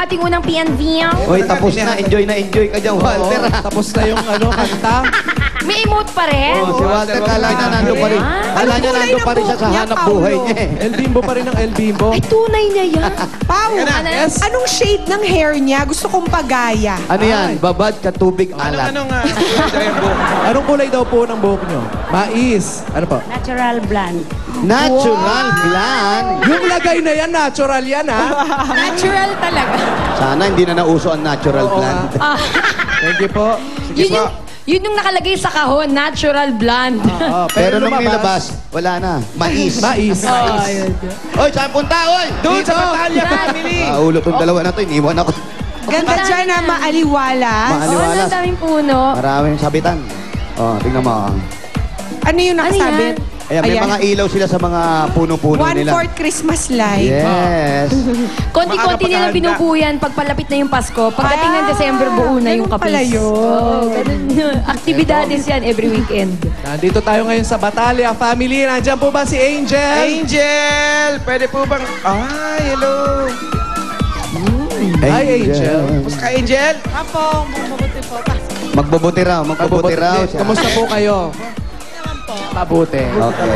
ating unang PNV. Oy, tapos na. Enjoy ka dyan, Walter. Tapos na yung kanta. May emote pa rin. Oh, si Walter, kala niya nandun pa rin. Kala niya nandun pa rin siya sa hanap buhay niya. El Bimbo pa rin ang El Bimbo. Ay, tunay niya yan. Pao, Yes. anong shade ng hair niya? Gusto kong pagaya. Ano yan? Babad ka tubig alat. Anong kulay daw po ng buhok nyo? Mais. Ano po? Natural blonde. Natural blonde. Yung lagay na yan, natural yan, ha? Natural talaga. Sana hindi na nauso ang natural Oo, blonde. Thank you po. Sige po. Yun yung nakalagay sa kahon, natural blonde. Pero nung nilabas, wala na. Mais. Mais. Oy, saan punta, oy? Doon sa Batalya Family. Ulot yung dalawa na to, iniwan ako. Ganda dyan na maaliwalas. Maaliwalas. Ang daming puno. Maraming sabitan. Oh, tingnan mo. Ano yung nakasabit? Ayan, may mga ilaw sila sa mga puno-puno nila. 1/4 Christmas light. Yes. Konti-konti nilang binubuyan pag palapit na yung Pasko. Pagdating ng December, buo na yung ganun pala kapis. yun. Oh, ganun yun. Aktibidades yan every weekend. Nandito tayo ngayon sa Batalya Family. Nandiyan po ba si Angel? Angel! Pwede po bang... Ay, hello! Hi, Angel. Kamusta ka, Angel? Apo, mabuti po. Magbubuti raw siya. Kamusta po kayo? Mabuti. Okay.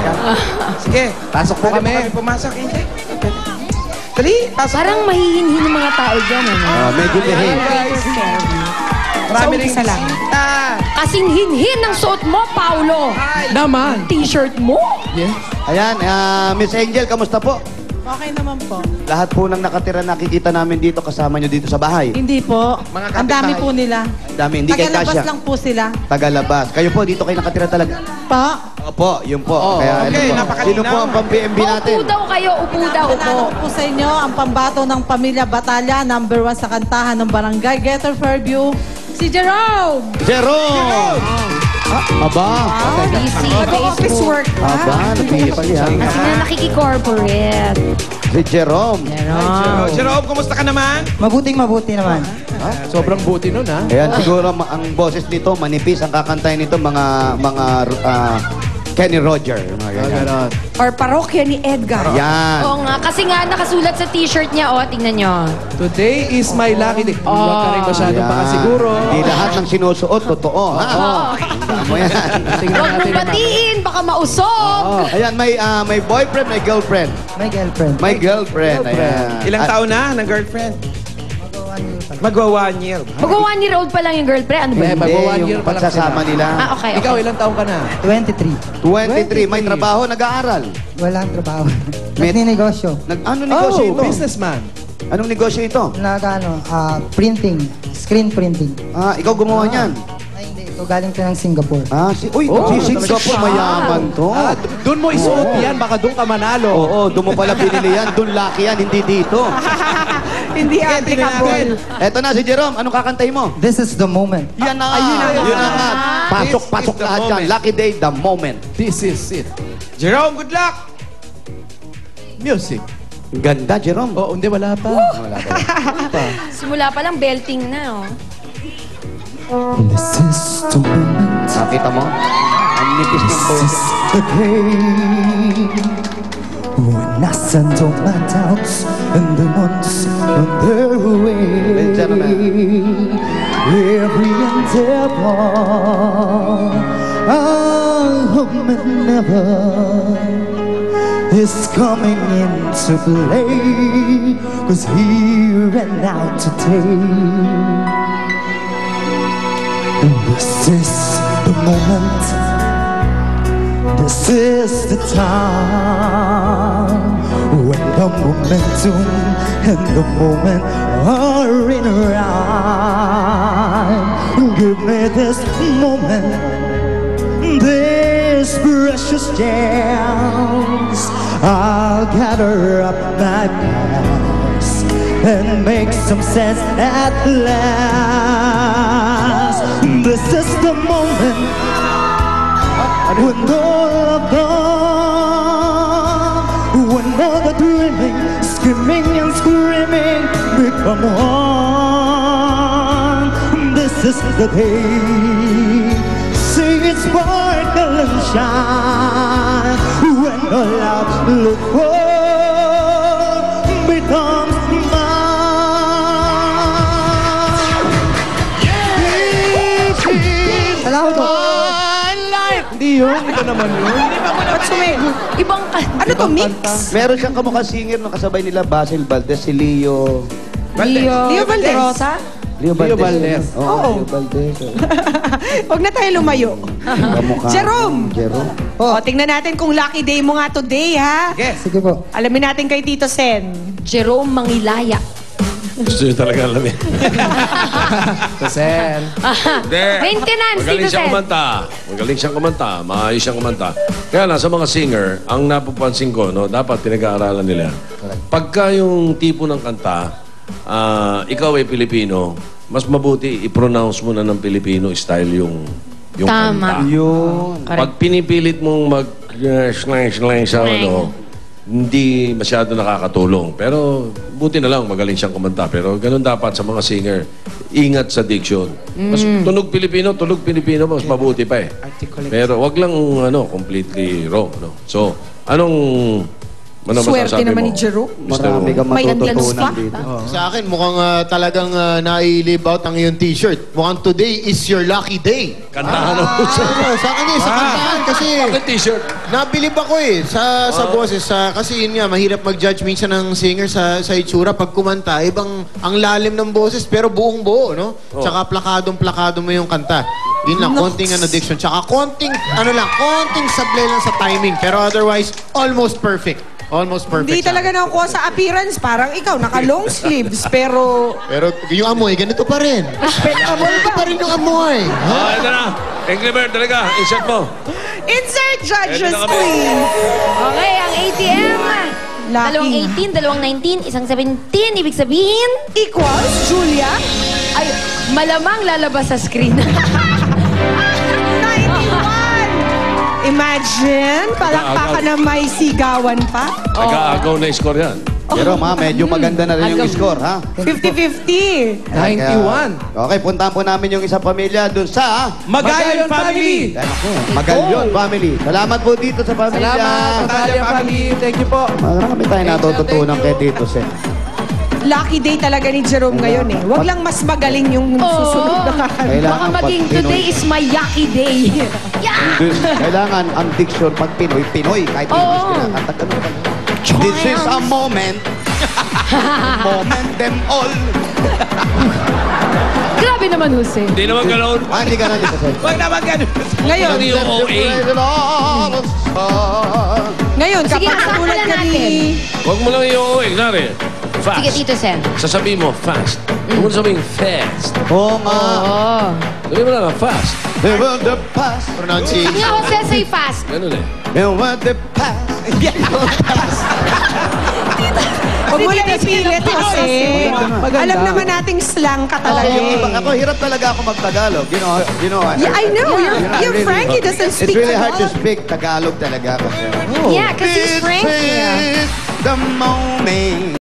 Sige. Pasok po Pwede kami. pumasok, Angel? Dali, pasok. Parang mahihinhin ng mga tao dyan, ano? Medyo lihin. Marami rin isa lang. Kasing hinhin ng suot mo, Paulo. Naman. T-shirt mo. Yeah. Ayan, Miss Angel, kamusta po? Okay naman po. Lahat po ng nakatira nakikita namin dito, kasama nyo dito sa bahay. Hindi po. Mga Ang dami kapitbahay. po nila. Ang dami, hindi kay Tagalabas Kasya. lang po sila. Tagalabas. Kayo po, dito kayo nakatira talaga. Pa? Opo, yun po. Oo, Kaya, okay, ano po? napakalinaw. Sino po ang pang-BMB natin? Upo daw kayo, upo daw, upo. Pinalo ko po sa inyo ang pambato ng Pamilya Batalya, #1 sa kantahan ng Barangay Getter Fairview, si Jerome! Jerome! Aba. Busy, Nag-office Facebook. work pa. Aba, nag-iipal yan. Kasi na nakikicorporate. Si Jerome. Jerome, kumusta ka naman? Mabuting-mabuti naman. Sobrang buti nun, ha? Ayan, siguro ang boses nito, manipis ang kakantahin nito, mga Kenny Roger. Mga ganyan. Ganon. Or parokya ni Edgar. Yan. Oo nga, kasi nga nakasulat sa t-shirt niya, oh, tingnan nyo. Today is my lucky day. Huwag ka rin masyadong Yan. pakasiguro. Hindi lahat ng sinusuot, totoo. Ha? Tandaan mo yan. Tingnan Huwag natin mong yung batiin, baka mausog. Ayan, may boyfriend, may girlfriend. My girlfriend. May girlfriend. Ayan. Ilang taon na ng girlfriend? Magwa 1 year. Magwa 1 year old pa lang yung girlfriend. Ano ba? Eh, yun? magwa 1 Hindi, year yung pa lang pagsasama sila. nila. Okay. Ikaw, ilang taong ka na? 23. 23. May trabaho, nag-aaral. Walang trabaho. May- Nagninegosyo. Ano negosyo ito? Businessman. Anong negosyo ito? Printing. Screen printing. Ikaw gumawa niyan. Ay, hindi. Ito galing to ng Singapore. Uy, si Singapore, mayaman to. Doon mo isuot yan, baka doon ka manalo. Oo, doon mo pala binili yan. Doon laki yan, hindi dito. Hindi applicable. Eto na si Jerome, anong kakantay mo? This is the moment. Yan na nga. Yun na nga. Pasok the lahat dyan. moment. Lucky day, the moment. This is it. Jerome, good luck! Music. Ganda, Jerome. Oh, hindi, wala pa. Wala pa. Simula pa lang, belting na, oh. This is the moment. Nakita mo? Ang nipis ng boses. The day when I send all my doubts and the months on their way. Every endeavor, I hope it never is coming into play. 'Cause here and now today, this is the moment. This is the time when the momentum and the moment are in rhyme. Give me this moment, these precious gems. I'll gather up my past and make some sense at last. This is the moment when all of them, when all the dreaming, screaming and screaming become one. This is the day, see it sparkle and shine. When the love look for becomes mine. yun. Ito naman yun. Ba't sumigot? Ibang Ano to, mix? Meron siyang kamukha singer na kasabay nila Basil Valdez, si Leo. Leo Valdez. Rosa? Leo Valdez. Valdez. Oo. Leo Valdez. Huwag na tayo lumayo. Kamukha. Jerome! Jerome. O, tingnan natin kung lucky day mo nga today, ha? Sige po. Alamin natin kay Tito Sen. Jerome Mangilaya. Gusto nyo talaga alamin. Sen. Hindi. Maintenance, Magaling Tito siyang Sen. kumanta. Magaling siyang kumanta. Maayos siyang kumanta. Kaya lang, sa mga singer, ang napapansin ko, no, dapat pinag-aaralan nila. Pagka yung tipo ng kanta, ikaw ay Pilipino, mas mabuti i-pronounce mo na ng Pilipino style yung Tama. kanta. Yun. Pag pinipilit mong mag-slang sa ano, hindi masyado nakakatulong. Pero buti na lang, magaling siyang kumanta. Pero ganun dapat sa mga singer, ingat sa diction. Mas tunog Pilipino, mas mabuti pa eh. Pero wag lang completely wrong. No? So, anong Swerte masasabi naman mo, ni Jerome. Mr. Marami Ro? kang May matututunan spot, dito. Sa akin, mukhang talagang nai-live out ang iyong t-shirt. Mukhang today is your lucky day. Kantahan mo sa Sa akin sa kantahan kasi bakit t-shirt? nabilib ako sa boses. Kasi yun nga, mahirap mag-judge minsan ng singer sa itsura. Pag kumanta, ibang ang lalim ng boses pero buong buo, no? Tsaka plakadong-plakado mo yung kanta. Yun lang, konting addiction. Tsaka konting sablay lang sa timing. Pero otherwise, almost perfect. Almost perfect. Hindi talaga nakukuha sa appearance. Parang ikaw, naka-long sleeves. Pero, Pero yung amoy, ganito pa rin. respectable Ganito pa rin yung amoy. Ito na. Angry Bird, talaga. Insert mo. insert judges, Eto na kami. please. Okay, ang ATM. Lucky. Dalawang 18, dalawang 19, isang 17. Ibig sabihin, Equals, Julia. ay, malamang lalabas sa screen. 91. Imagine, palakpakan na may sigawan pa. Nag-aagaw na score yan. Pero medyo maganda na rin yung score, ha? 50-50. 91. Okay, puntahan po namin yung isang pamilya dun sa Magayon Family. Magalyon Family. Salamat po dito sa pamilya. Salamat, Magayon Family. Thank you po. Marami tayo natututunan kay Tito Sen. Lucky day talaga ni Jerome ngayon eh. Huwag lang mas magaling yung susunod na kakanta. Baka Kailangan maging pag Pinoy. today is my yucky day. Yeah! Kailangan ang diction pag Pinoy. Kahit Oo. English kinakanta. Ganun ka. This is a moment. Moment them all. Grabe naman, Jose. Hindi naman ganoon. Hindi ka na dito, Sen. Wag naman ganun. Ngayon, Hindi yung OA. ngayon, Sige, kapag asahan tulad na ka natin. ni... Huwag mo lang yung OA. Kunwari, fast. Sige, Tito Sen. Sasabihin mo, fast. Huwag mo sabihin, fast. Oo nga. Oh. Sabihin mo lang, fast. There were the past. Pronunciation. Nga, Jose, say fast. Ganun eh. There were the past. Huwag mo lang ipilit kasi Maganda. alam naman nating slang ka talaga eh. Ako, hirap talaga ako mag-Tagalog. You know, Yeah, I know. You're Frankie doesn't It's speak really hard to Tagalog. speak Tagalog talaga kasi. Yeah, because he's Frank. This is the moment.